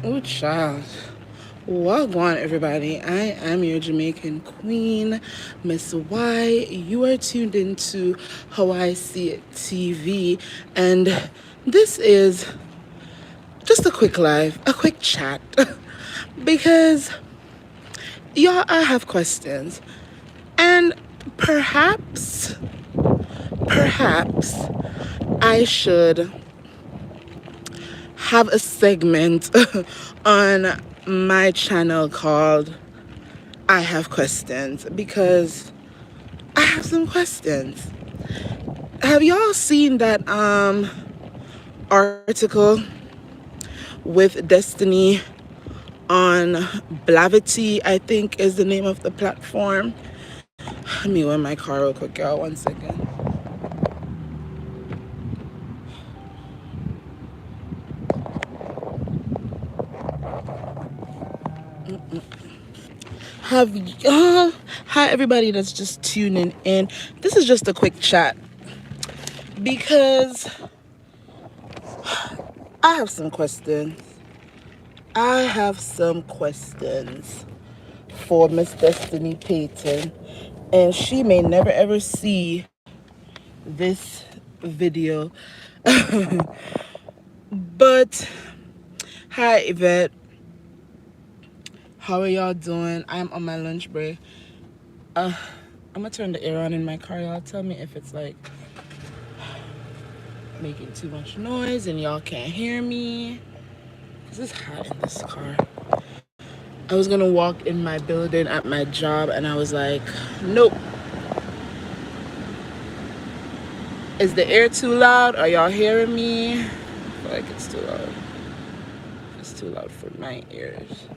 Oh, child. Wagwan, everybody. I am your Jamaican queen, Miss Y. You are tuned into How I See It TV, and this is just a quick live, a quick chat, because y'all, I have questions, and perhaps I should have a segment on my channel called I Have Questions, because I have some questions. Have y'all seen that article with Destiny on Blavity, I think is the name of the platform? Let me win my car real quick, y'all. 1 second. Have hi everybody that's just tuning in. This is just a quick chat because I have some questions. I have some questions for Miss Destiny Payton, and she may never ever see this video. But hi Yvette, how are y'all doing? I'm on my lunch break. I'm gonna turn the air on in my car. Y'all tell me if it's like making too much noise and y'all can't hear me, because it's hot in this car. I was gonna walk in my building at my job and I was like, nope. Is the air too loud? Are y'all hearing me? I feel like it's too loud. It's too loud for my ears.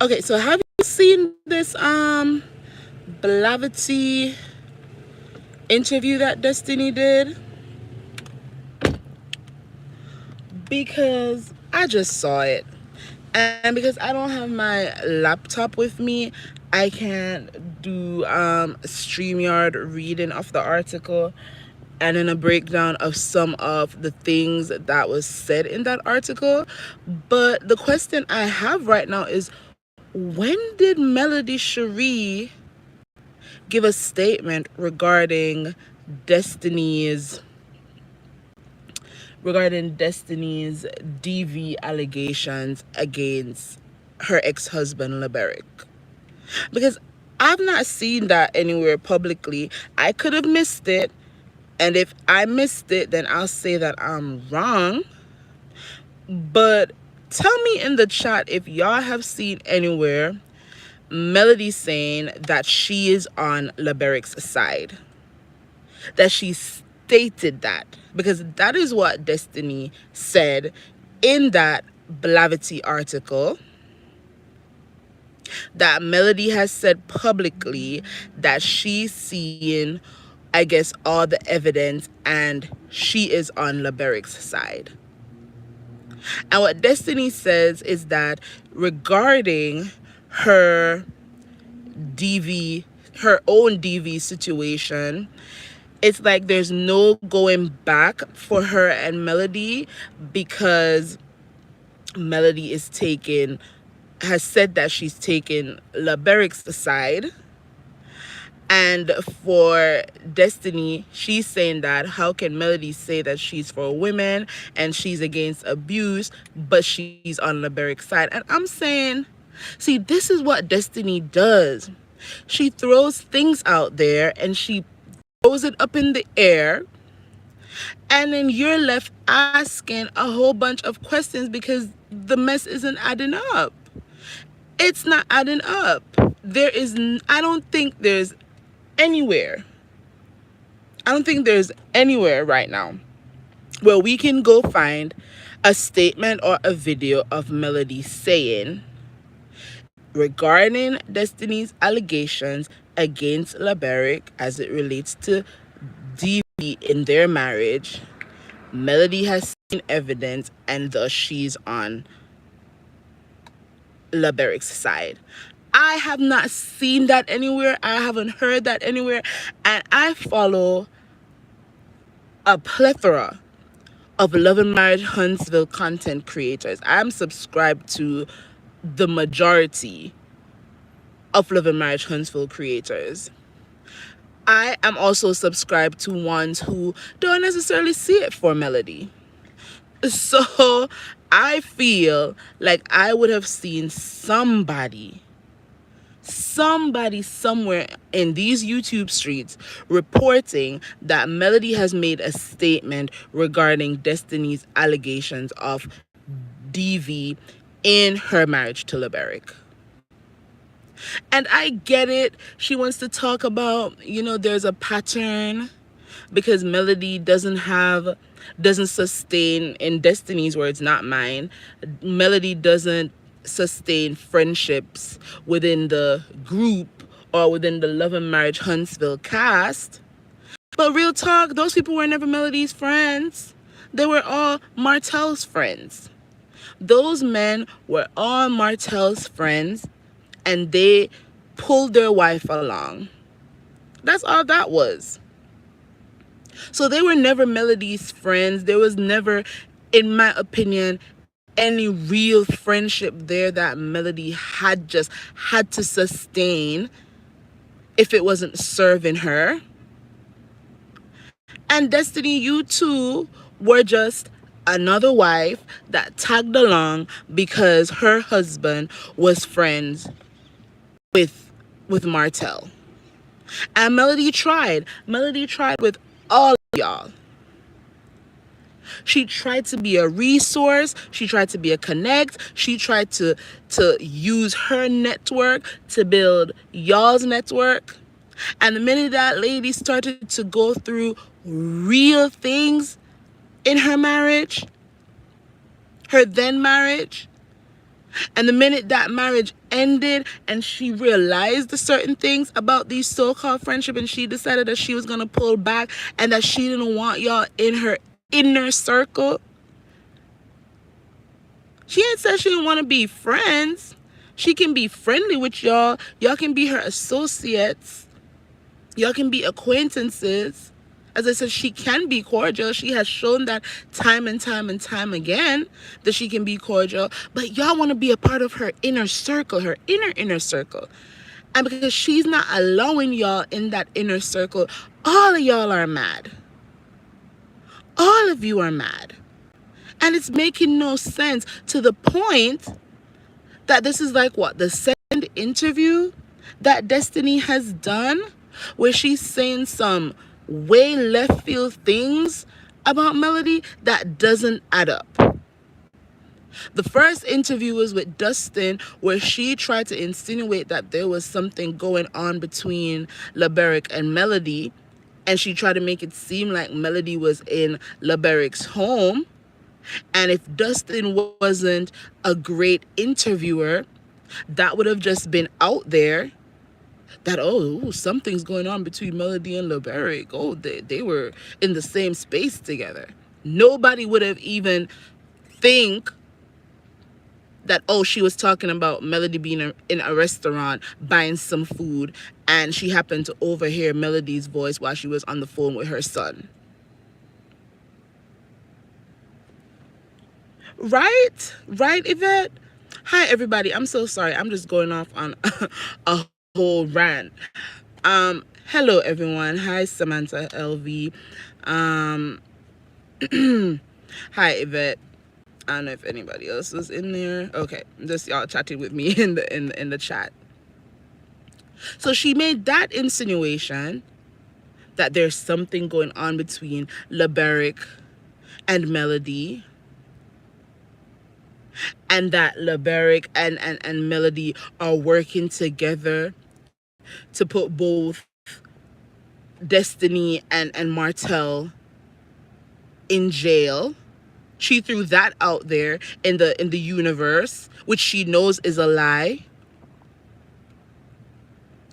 Okay, so have you seen this Blavity interview that Destiny did? Because I just saw it. And because I don't have my laptop with me, I can't do StreamYard reading of the article and then a breakdown of some of the things that was said in that article. But the question I have right now is, when did Melody Cherie give a statement Destiny's regarding Destiny's DV allegations against her ex-husband Leberick? Because I've not seen that anywhere publicly. I could have missed it, and if I missed it, then I'll say that I'm wrong. But tell me in the chat if y'all have seen anywhere Melody saying that she is on Leberick's side, that she stated that, because that is what Destiny said in that Blavity article, that Melody has said publicly that she's seeing, I guess, all the evidence and she is on Leberick's side. And what Destiny says is that regarding her DV, her own DV situation, it's like there's no going back for her and Melody, because Melody has said that she's taken Leberick's side. And for Destiny, she's saying that how can Melody say that she's for women and she's against abuse, but she's on Leberick's side? And I'm saying, see, this is what Destiny does. She throws things out there and she throws it up in the air, and then you're left asking a whole bunch of questions because the mess isn't adding up. It's not adding up. I don't think there's anywhere right now where we can go find a statement or a video of Melody saying, regarding Destiny's allegations against Leberick as it relates to DV in their marriage, Melody has seen evidence and thus she's on Leberick's side. I have not seen that anywhere. I haven't heard that anywhere. And I follow a plethora of Love and Marriage Huntsville content creators. I'm subscribed to the majority of Love and Marriage Huntsville creators. I am also subscribed to ones who don't necessarily see it for Melody. So I feel like I would have seen somebody somewhere in these YouTube streets reporting that Melody has made a statement regarding Destiny's allegations of DV in her marriage to LeBerick. And I get it. She wants to talk about, there's a pattern because Melody doesn't sustain, in Destiny's words, not mine. Melody doesn't sustain friendships within the group or within the Love and Marriage Huntsville cast. But real talk, those people were never Melody's friends. They were all Martell's friends. Those men were all Martell's friends, and they pulled their wife along. That's all that was. So they were never Melody's friends. There was never, in my opinion, any real friendship there that Melody had to sustain if it wasn't serving her. And Destiny, you too were just another wife that tagged along because her husband was friends with Martell. And Melody tried. Melody tried with all of y'all. She tried to be a resource. She tried to be a connect. She tried to use her network to build y'all's network. And the minute that lady started to go through real things in her marriage, her then marriage, and the minute that marriage ended and she realized certain things about these so-called friendship, and she decided that she was going to pull back and that she didn't want y'all in her inner circle. She ain't said she didn't want to be friends. She can be friendly with y'all. Y'all can be her associates. Y'all can be acquaintances. As I said, she can be cordial. She has shown that time and time and time again that she can be cordial. But y'all want to be a part of her inner circle, her inner circle. And because she's not allowing y'all in that inner circle, all of y'all are mad. All of you are mad. And it's making no sense, to the point that this is like what, the second interview that Destiny has done where she's saying some way left field things about Melody that doesn't add up. The first interview was with Dustin, where she tried to insinuate that there was something going on between LeBerick and Melody, and she tried to make it seem like Melody was in LeBerick's home. And if Dustin wasn't a great interviewer, that would have just been out there that, something's going on between Melody and LeBerick. Oh, they were in the same space together. Nobody would have even think that, she was talking about Melody being in a restaurant buying some food, and she happened to overhear Melody's voice while she was on the phone with her son. Right, Yvette? Hi, everybody. I'm so sorry. I'm just going off on a whole rant. Hello, everyone. Hi, Samantha LV. Hi, Yvette. I don't know if anybody else is in there. Okay, just y'all chatting with me in the chat. So she made that insinuation that there's something going on between LeBerick and Melody, and that LeBerick and Melody are working together to put both Destiny and Martell in jail. She threw that out there in the universe, which she knows is a lie.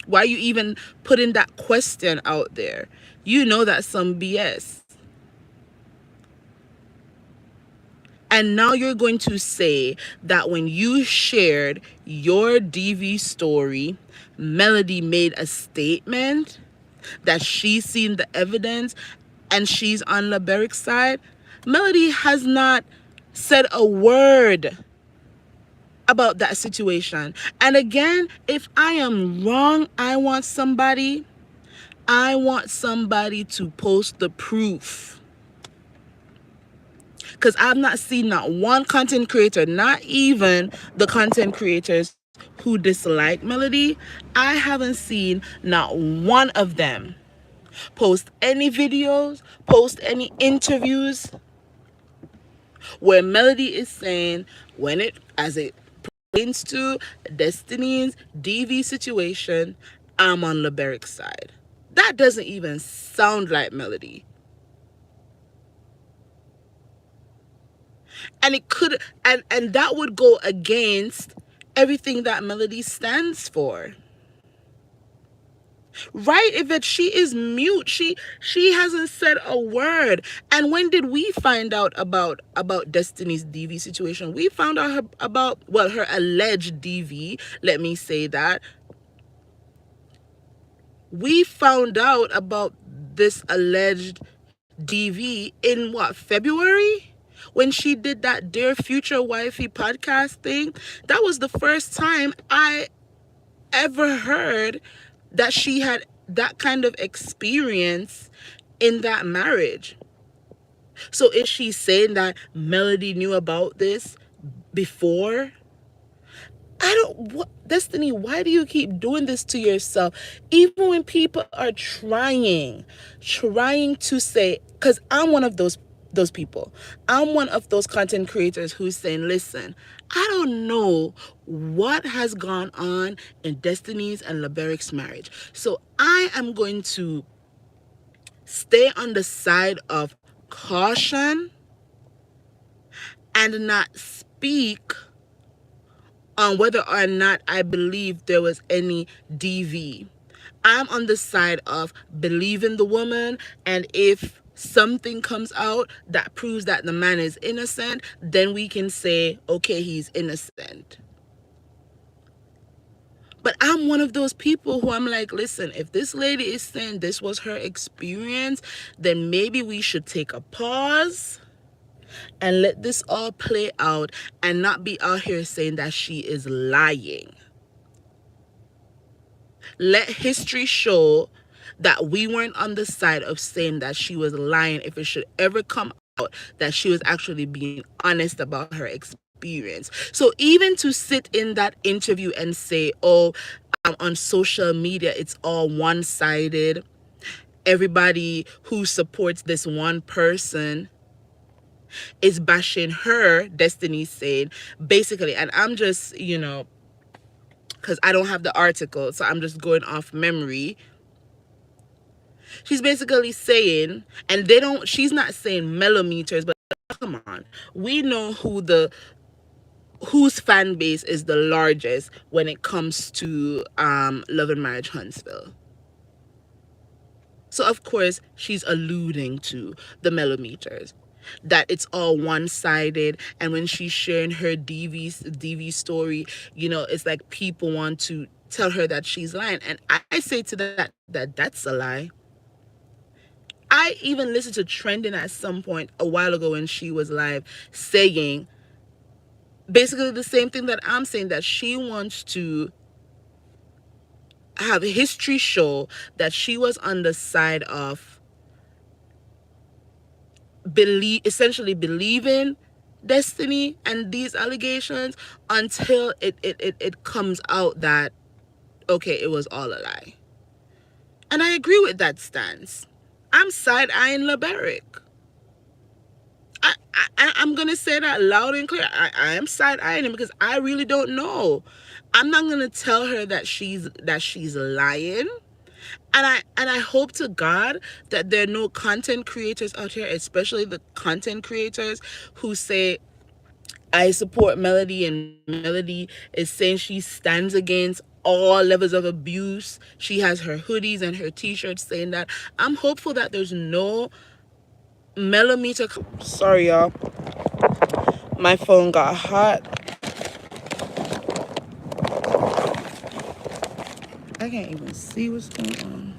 Why are you even putting that question out there? You know that's some BS. And now you're going to say that when you shared your DV story, Melody made a statement that she's seen the evidence and she's on LeBerick's side. Melody has not said a word about that situation. And again, if I am wrong, I want somebody to post the proof. Because I've not seen not one content creator, not even the content creators who dislike Melody, I haven't seen not one of them post any videos, post any interviews where Melody is saying, when it as it pertains to Destiny's DV situation, I'm on Liberic's side. That doesn't even sound like Melody. And it could and that would go against everything that Melody stands for. Right, Yvette, she is mute. She hasn't said a word. And when did we find out about Destiny's DV situation? We found out about, well, her alleged DV, let me say that. We found out about this alleged DV in what, February? When she did that Dear Future Wifey podcast thing. That was the first time I ever heard that she had that kind of experience in that marriage. So is she saying that Melody knew about this before? Destiny, why do you keep doing this to yourself? Even when people are trying to say, because I'm one of those people. I'm one of those content creators who's saying, listen, I don't know what has gone on in Destiny's and Liberic's marriage. So I am going to stay on the side of caution and not speak on whether or not I believe there was any DV. I'm on the side of believing the woman, and if something comes out that proves that the man is innocent, then we can say, okay, he's innocent. But I'm one of those people who I'm like, listen, if this lady is saying this was her experience, then maybe we should take a pause and let this all play out and not be out here saying that she is lying. Let history show that we weren't on the side of saying that she was lying if it should ever come out that she was actually being honest about her experience. So even to sit in that interview and say, oh, on social media, it's all one-sided. Everybody who supports this one person is bashing her, Destiny said, basically. And I'm just, because I don't have the article, so I'm just going off memory. She's basically saying, and she's not saying millimeters, but come on, we know whose fan base is the largest when it comes to Love and Marriage Huntsville. So of course she's alluding to the millimeters, that it's all one-sided. And when she's sharing her DV story, it's like people want to tell her that she's lying. And I say to that that's a lie. I even listened to Trending at some point a while ago when she was live, saying basically the same thing that I'm saying, that she wants to have history show that she was on the side of essentially believing Destiny and these allegations until it comes out that, okay, it was all a lie. And I agree with that stance. I'm side-eyeing Leberick. I'm going to say that loud and clear. I am side-eyeing him because I really don't know. I'm not going to tell her that she's lying. And I hope to God that there are no content creators out here, especially the content creators who say, I support Melody, and Melody is saying she stands against all levels of abuse. She has her hoodies and her t-shirts saying that. I'm hopeful that there's no millimeter. Sorry, y'all. My phone got hot. I can't even see what's going on.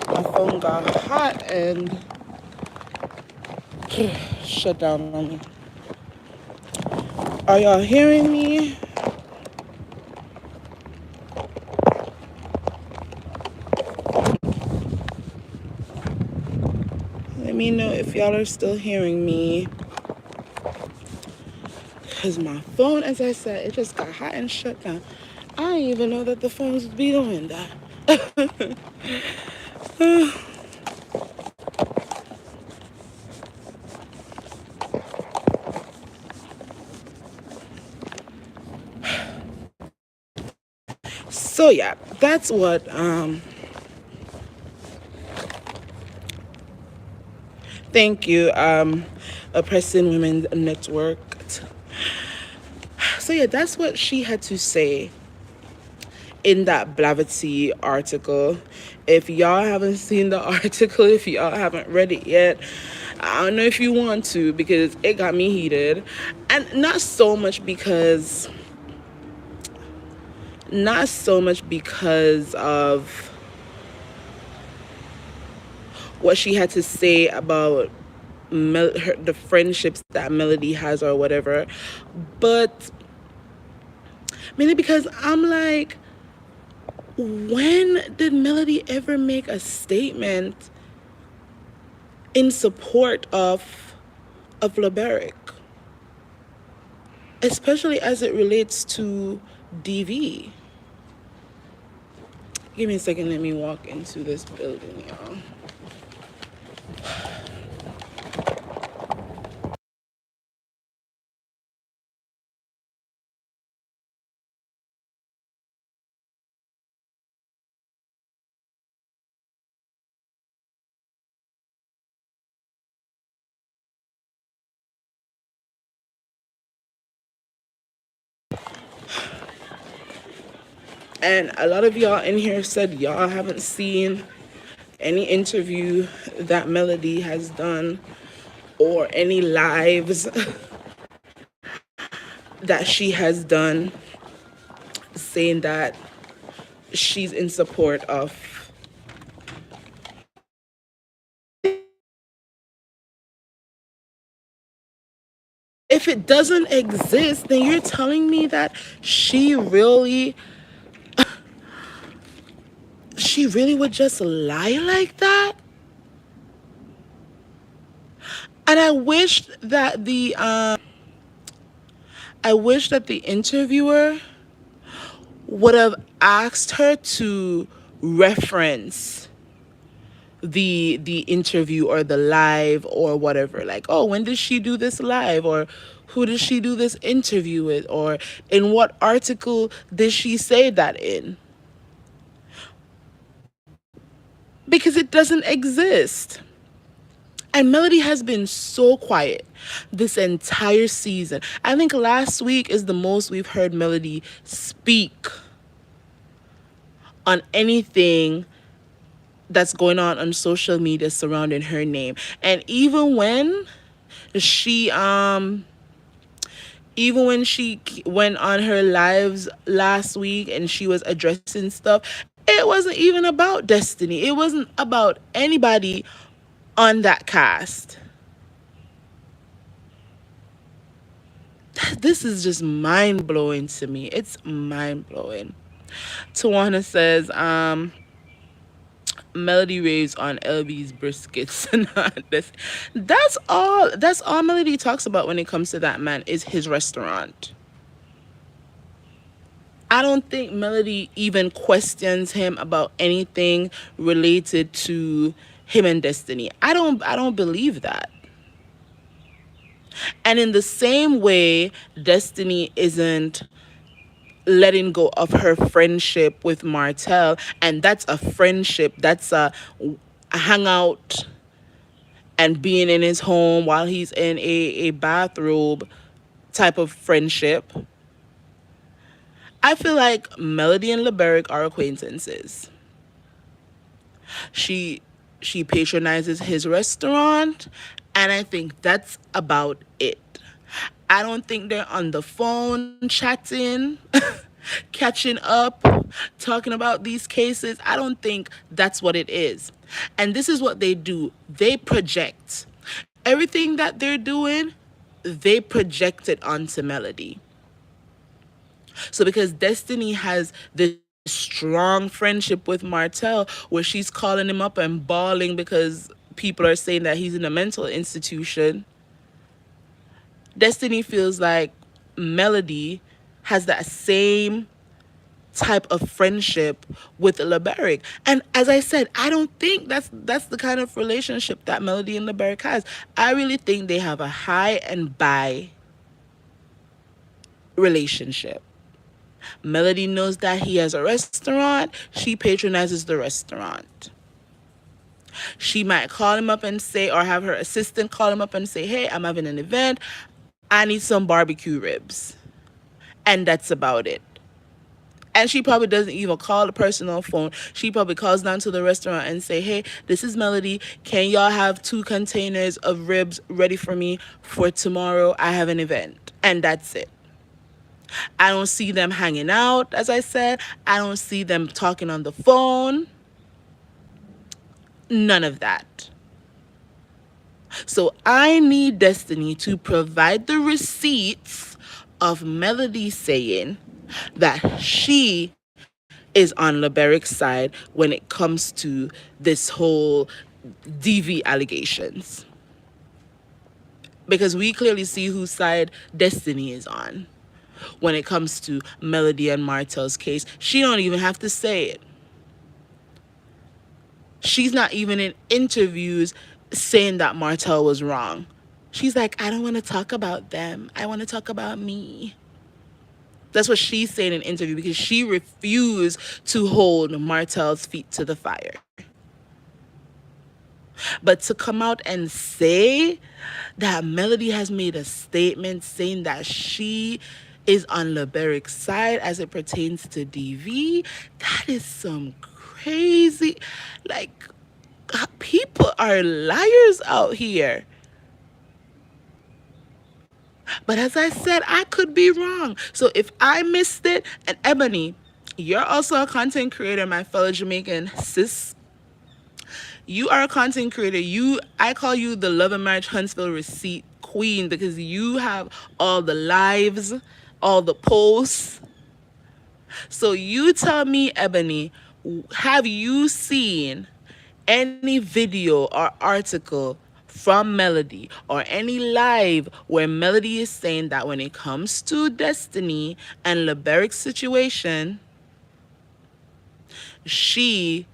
My phone got hot and Shut down on me. Are y'all hearing me? Let me know if y'all are still hearing me. Because my phone, as I said, it just got hot and shut down. I didn't even know that the phones would be doing that. So yeah, that's what thank you, Oppressing Women's Network. So yeah, that's what she had to say in that Blavity article. If y'all haven't seen the article, if y'all haven't read it yet, I don't know if you want to, because it got me heated. And not so much because of what she had to say about the friendships that Melody has or whatever, but mainly because I'm like, when did Melody ever make a statement in support of Laberic, especially as it relates to DV? Give me a second, let me walk into this building, y'all. And a lot of y'all in here said y'all haven't seen any interview that Melody has done or any lives that she has done saying that she's in support of. If it doesn't exist, then you're telling me that she really would just lie like that? And I wish that the interviewer would have asked her to reference the interview or the live or whatever, like, oh, when did she do this live, or who did she do this interview with, or in what article did she say that in, because it doesn't exist. And Melody has been so quiet this entire season. I think last week is the most we've heard Melody speak on anything that's going on social media surrounding her name. And she even when she went on her lives last week and she was addressing stuff, it wasn't even about Destiny. It wasn't about anybody on that cast. This is just mind blowing to me. It's mind blowing. Tawana says, Melody raves on LB's briskets. That's all Melody talks about when it comes to that man, is his restaurant. I don't think Melody even questions him about anything related to him and Destiny. I don't believe that. And in the same way, Destiny isn't letting go of her friendship with Martell, and that's a friendship, that's a hangout and being in his home while he's in a bathrobe type of friendship. I feel like Melody and Laberic are acquaintances. She she patronizes his restaurant, and I think that's about it. I don't think they're on the phone chatting, catching up, talking about these cases. I don't think that's what it is. And this is what they do. They project. everything that they're doing, they project it onto Melody. So because Destiny has this strong friendship with Martell where she's calling him up and bawling because people are saying that he's in a mental institution, Destiny feels like Melody has that same type of friendship with LeBeric. And as I said, I don't think that's the kind of relationship that Melody and LeBeric has. I really think they have a high and buy relationship. Melody knows that he has a restaurant. She patronizes the restaurant. She might call him up and say, or have her assistant call him up and say, hey, I'm having an event. I need some barbecue ribs. And that's about it. And she probably doesn't even call the person on the phone. She probably calls down to the restaurant and say, hey, this is Melody. Can y'all have 2 containers of ribs ready for me for tomorrow? I have an event. And that's it. I don't see them hanging out, as I said. I don't see them talking on the phone. None of that. So I need Destiny to provide the receipts of Melody saying that she is on LeBeric's side when it comes to this whole DV allegations. Because we clearly see whose side Destiny is on when it comes to Melody and Martell's case. She don't even have to say it. She's not even in interviews saying that Martell was wrong. She's like, I don't want to talk about them. I want to talk about me. That's what she's saying in an interview because she refused to hold Martell's feet to the fire. But to come out and say that Melody has made a statement saying that she is on LeBeric's side as it pertains to DV, that is some crazy, like, people are liars out here. But as I said, I could be wrong. So if I missed it, and Ebony, you're also a content creator, my fellow Jamaican sis. You are a content creator. I call you the Love and Marriage Huntsville receipt queen because you have all the lives, all the posts. So you tell me, Ebony, have you seen any video or article from Melody or any live where Melody is saying that when it comes to Destiny and LeBeric's situation, she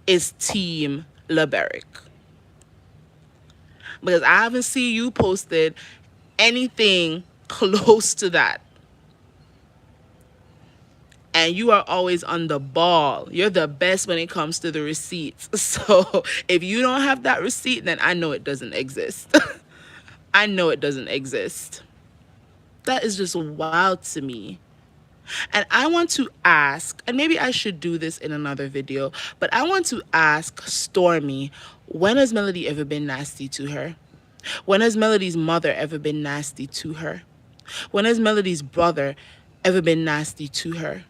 is team LeBeric? Because I haven't seen you posted anything close to that. And you are always on the ball. You're the best when it comes to the receipts. So if you don't have that receipt, then I know it doesn't exist. I know it doesn't exist. That is just wild to me. And I want to ask, and maybe I should do this in another video, but I want to ask Stormy, when has Melody ever been nasty to her? When has Melody's mother ever been nasty to her? When has Melody's brother ever been nasty to her?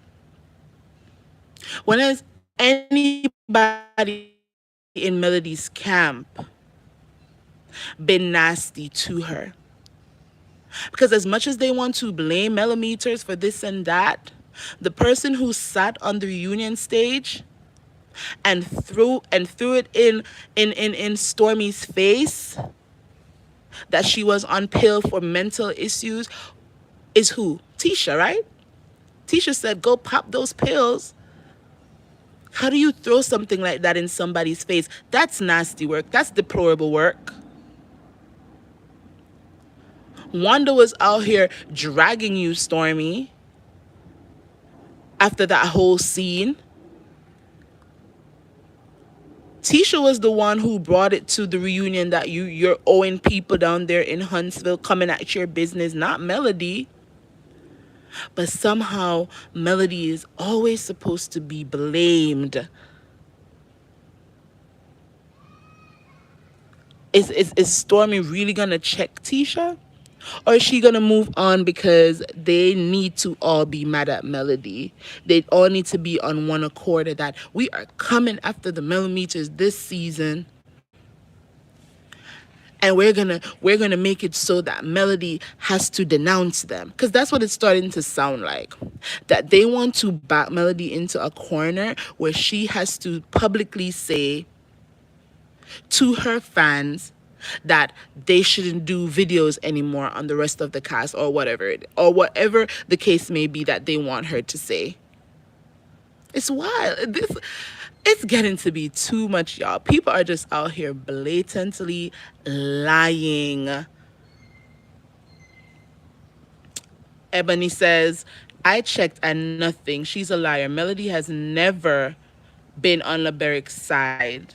When has anybody in Melody's camp been nasty to her? Because as much as they want to blame millimeters for this and that, the person who sat on the reunion stage and threw it in Stormy's face that she was on pill for mental issues is who? Tisha, right? Tisha said, go pop those pills. How do you throw something like that in somebody's face? That's nasty work. That's deplorable work. Wanda was out here dragging you, Stormy, after that whole scene. Tisha was the one who brought it to the reunion that you're owing people down there in Huntsville coming at your business, not Melody. But somehow Melody is always supposed to be blamed. Is Stormy really gonna check Tisha? Or is she gonna move on because they need to all be mad at Melody? They all need to be on one accord that we are coming after the millimeters this season. and we're gonna make it so that Melody has to denounce them, because that's what it's starting to sound like, that they want to back Melody into a corner where she has to publicly say to her fans that they shouldn't do videos anymore on the rest of the cast, or whatever the case may be that they want her to say. It's wild. It's getting to be too much, y'all. People are just out here blatantly lying. Ebony says, I checked and nothing. She's a liar. Melody has never been on LeBeric's side.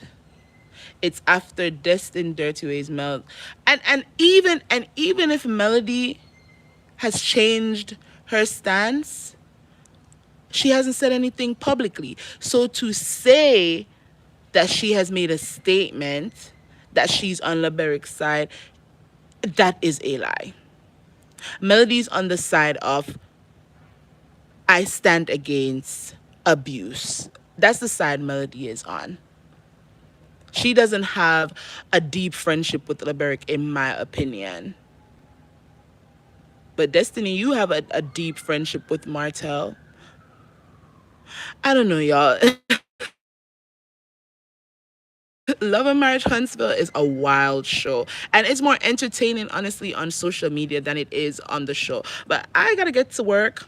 It's after Destin Dirty Ways Mel, and even if Melody has changed her stance, she hasn't said anything publicly. So to say that she has made a statement that she's on LeBeric's side, that is a lie. Melody's on the side of, I stand against abuse. That's the side Melody is on. She doesn't have a deep friendship with LeBeric, in my opinion. But Destiny, you have a deep friendship with Martell. I don't know, y'all. Love and Marriage Huntsville is a wild show. And it's more entertaining, honestly, on social media than it is on the show. But I gotta get to work.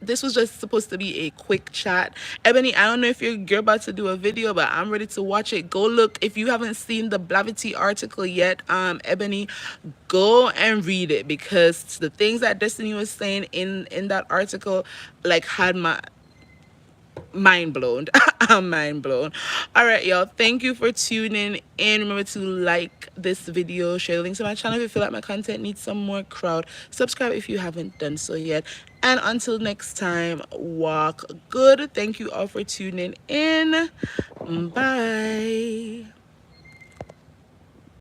This was just supposed to be a quick chat. Ebony, I don't know if you're about to do a video, but I'm ready to watch it. Go look. If you haven't seen the Blavity article yet, Ebony, go and read it, because the things that Destiny was saying in that article, like, had my mind blown. I'm mind blown. All right, y'all, thank you for tuning in. Remember to like this video, share the links to my channel if you feel like my content needs some more crowd, subscribe if you haven't done so yet, and until next time, walk good. Thank you all for tuning in. Bye.